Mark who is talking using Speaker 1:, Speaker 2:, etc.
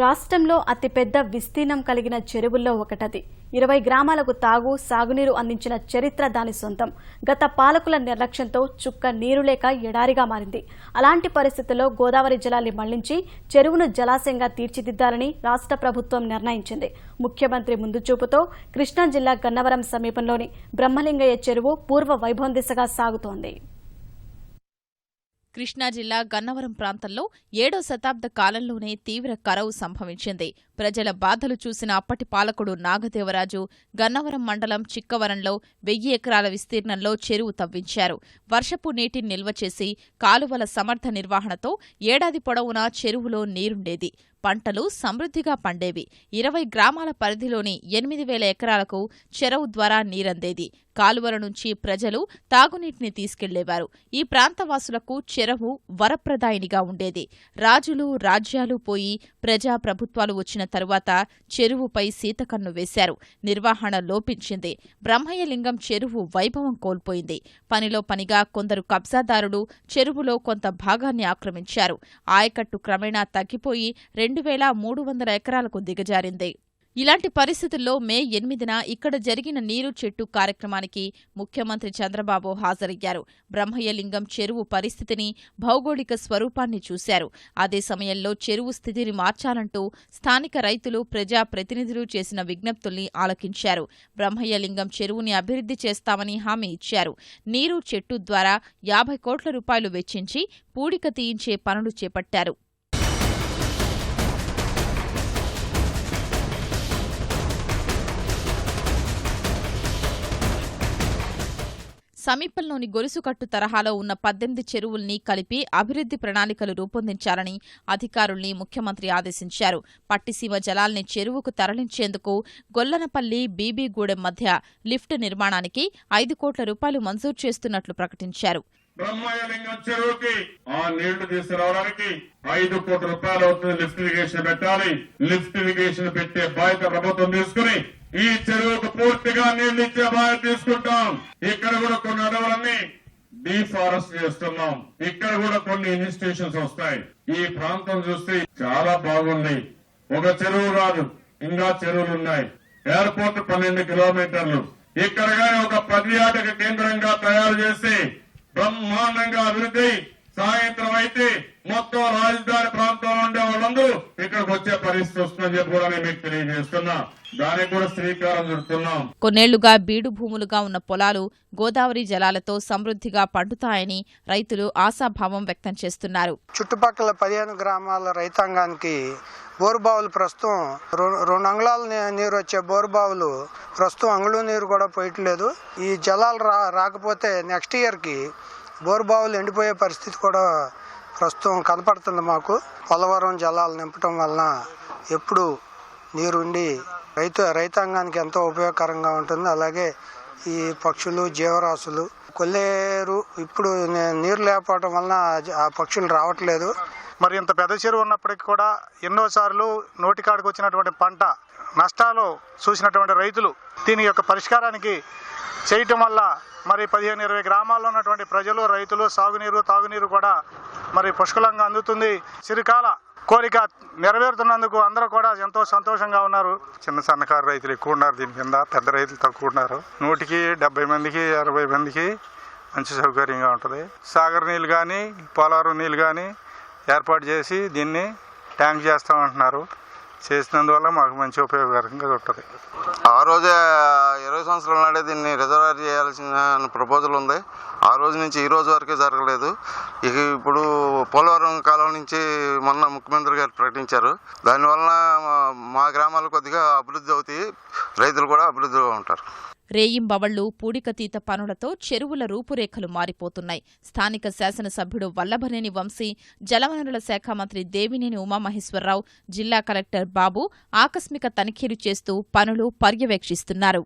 Speaker 1: రాష్ట్రంలో అతిపెద్ద విస్తీర్ణం కలిగిన చెరువుల్లో ఒకటది. 20 గ్రామాలకు తాగు సాగునీరు అందించిన చరిత్ర దాని సొంతం. గత పాలకుల నిర్లక్ష్యంతో చుక్క నీరు లేక ఎడారిగా మారింది. అలాంటి పరిస్థితుల్లో గోదావరి జలాన్ని మళ్లించి చెరువును జలాశయంగా తీర్చిదిద్దాలని రాష్ట్ర ప్రభుత్వం నిర్ణయించింది. ముఖ్యమంత్రి ముందు చూపుతో కృష్ణా జిల్లా గన్నవరం సమీపంలోని బ్రహ్మలింగయ్య చెరువు పూర్వ వైభవం దిశగా సాగుతోంది.
Speaker 2: కృష్ణా జిల్లా గన్నవరం ప్రాంతంలో 7వ శతాబ్ద కాలంలోనే తీవ్ర కరవు సంభవించింది. ప్రజల బాధలు చూసిన అప్పటి పాలకుడు నాగదేవరాజు గన్నవరం మండలం చిక్కవరంలో 1000 ఎకరాల విస్తీర్ణంలో చెరువు తవ్వించారు. వర్షపు నీటిని నిల్వ చేసి కాలువల సమర్థ నిర్వహణతో ఏడాది పొడవునా చెరువులో నీరుండేది. పంటలు సమృద్ధిగా పండేవి. 20 గ్రామాల పరిధిలోని 8000 ఎకరాలకు చెరువు ద్వారా నీరందేది. కాలువల నుంచి ప్రజలు తాగునీటిని తీసుకెళ్లేవారు. ఈ ప్రాంతవాసులకు చెరువు వరప్రదాయినిగా ఉండేది. రాజులు రాజ్యాలు పోయి ప్రజా ప్రభుత్వాలు వచ్చిన తరువాత చెరువుపై సీతకన్ను వేశారు. నిర్వహణ లోపించింది. బ్రహ్మయ్యలింగం చెరువు వైభవం కోల్పోయింది. పనిలో పనిగా కొందరు కబ్జాదారులు చెరువులో కొంత భాగాన్ని ఆక్రమించారు. ఆయకట్టు క్రమేణా తగ్గిపోయి 2300 ఎకరాలకు దిగజారింది. ఇలాంటి పరిస్థితుల్లో మే 8న ఇక్కడ జరిగిన నీరు చెట్టు కార్యక్రమానికి ముఖ్యమంత్రి చంద్రబాబు హాజరయ్యారు. బ్రహ్మయ్యలింగం చెరువు పరిస్థితిని, భౌగోళిక స్వరూపాన్ని చూశారు. అదే సమయంలో చెరువు స్థితిని మార్చాలంటూ స్థానిక రైతులు, ప్రజా ప్రతినిధులు చేసిన విజ్ఞప్తుల్ని ఆలకించారు. బ్రహ్మయ్యలింగం చెరువుని అభివృద్ధి చేస్తామని హామీ ఇచ్చారు. నీరు చెట్టు ద్వారా 50 కోట్ల రూపాయలు వెచ్చించి పూడిక తీయించే పనులు చేపట్టారు. సమీపంలోని గొలుసుకట్టు తరహాలో ఉన్న 18 చెరువుల్ని కలిపి అభివృద్ధి ప్రణాళికలు రూపొందించాలని అధికారుల్ని ముఖ్యమంత్రి ఆదేశించారు. పట్టిసీమ జలాల్ని చెరువుకు తరలించేందుకు గొల్లనపల్లి, బీబీగూడెం మధ్య లిఫ్ట్ నిర్మాణానికి 5 కోట్ల రూపాయలు మంజూరు చేస్తున్నట్లు ప్రకటించారు.
Speaker 3: బ్రహ్మయ్యలింగం చెరువుకి ఆ నీళ్లు తీసుకురావడానికి 5 కోట్ల రూపాయలు అవుతుంది. లిఫ్ట్ ఇరిగేషన్ పెట్టాలి. లిఫ్ట్ ఇరిగేషన్ పెట్టే బాధ్యత ప్రభుత్వం తీసుకుని ఈ చెరువుకు పూర్తిగా నీళ్లు ఇచ్చే బాధ్యత తీసుకుంటాం. ఇక్కడ కూడా కొన్ని అడవులన్నీ డీఫారెస్ట్ చేస్తున్నాం. ఇక్కడ కూడా కొన్ని ఇన్స్టిట్యూషన్స్ వస్తాయి. ఈ ప్రాంతం చూస్తే చాలా బాగుంది. ఒక చెరువు కాదు, ఇంకా చెరువులు ఉన్నాయి. ఎయిర్పోర్ట్ 12 కిలోమీటర్లు. ఇక్కడ కానీ ఒక పర్యాటక కేంద్రంగా తయారు చేసి బ్రహ్మాండంగా అభివృద్ధి, సాయంత్రం అయితే మొత్తం రాజధాని ప్రాంతంలో ఉండే వాళ్ళందరూ ఇక్కడికి వచ్చే పరిస్థితి వస్తుందని చెప్పి కూడా నేను మీకు తెలియజేస్తున్నా. దానికి కూడా శ్రీకారం చుడుతున్నాం.
Speaker 2: కొన్నేళ్లుగా బీడు భూములుగా ఉన్న పొలాలు గోదావరి జలాలతో సమృద్ధిగా పండుతాయని రైతులు ఆశాభావం వ్యక్తం చేస్తున్నారు.
Speaker 4: చుట్టుపక్కల 15 గ్రామాల రైతాంగానికి బోరుబావులు ప్రస్తుతం 2 అంగుళాల నీరు వచ్చే బోరుబావులు ప్రస్తుతం అంగుళం నీరు కూడా పోయట్లేదు. ఈ జలాలు రాకపోతే నెక్స్ట్ ఇయర్కి బోరుబావులు ఎండిపోయే పరిస్థితి కూడా ప్రస్తుతం కనపడుతుంది మాకు. పోలవరం జలాలు నింపటం వలన ఎప్పుడు నీరుండి రైతాంగానికి ఎంతో ఉపయోగకరంగా ఉంటుంది. అలాగే ఈ పక్షులు, జీవరాశులు, కొల్లేరు ఇప్పుడు నీరు లేకపోవడం వలన ఆ పక్షులు రావట్లేదు.
Speaker 5: మరి ఇంత పెద్ద చెరువు ఉన్నప్పటికీ కూడా ఎన్నోసార్లు నోటికాడికి వచ్చినటువంటి పంట నష్టాలు చూసినటువంటి రైతులు దీని యొక్క పరిష్కారానికి చేయటం వల్ల మరి 15-20 గ్రామాల్లో ఉన్నటువంటి ప్రజలు, రైతులు సాగునీరు, తాగునీరు కూడా మరి పుష్కలంగా అందుతుంది. చిరకాల కోరిక నెరవేరుతున్నందుకు అందరూ కూడా ఎంతో సంతోషంగా ఉన్నారు. చిన్న సన్నకారు రైతులు ఎక్కువ ఉన్నారు దీని కింద, పెద్ద రైతులు తక్కువ ఉన్నారు. 100కి 70 మందికి 60 మందికి మంచి సౌకర్యంగా ఉంటుంది. సాగర్ నీళ్ళు కానీ, పోలవరం నీళ్ళు కానీ ఏర్పాటు చేసి దీన్ని ట్యాంక్ చేస్తామంటున్నారు. చేసినందువల్ల మాకు మంచి ఉపయోగకరంగా ఉంటుంది.
Speaker 6: ఆ రోజే 20 సంవత్సరాల నాడే దీన్ని రిజర్వాయర్ చేయాల్సిన ప్రపోజల్ ఉంది. ఆ రోజు నుంచి ఈ రోజు వరకే జరగలేదు. ఇప్పుడు పోలవరం కాలం నుంచి మొన్న ముఖ్యమంత్రి గారు ప్రకటించారు. దానివల్ల మా గ్రామాలు కొద్దిగా అభివృద్ధి అవుతాయి, రైతులు కూడా అభివృద్ధిగా ఉంటారు.
Speaker 2: రేయింబవళ్లు, పూడికతీత పనులతో చెరువుల రూపురేఖలు మారిపోతున్నాయి. స్థానిక శాసనసభ్యుడు వల్లభనేని వంశీ, జలవనరుల శాఖ మంత్రి దేవినేని ఉమామహేశ్వరరావు, జిల్లా కలెక్టర్ బాబు ఆకస్మిక తనిఖీలు చేస్తూ పనులు పర్యవేక్షిస్తున్నారు.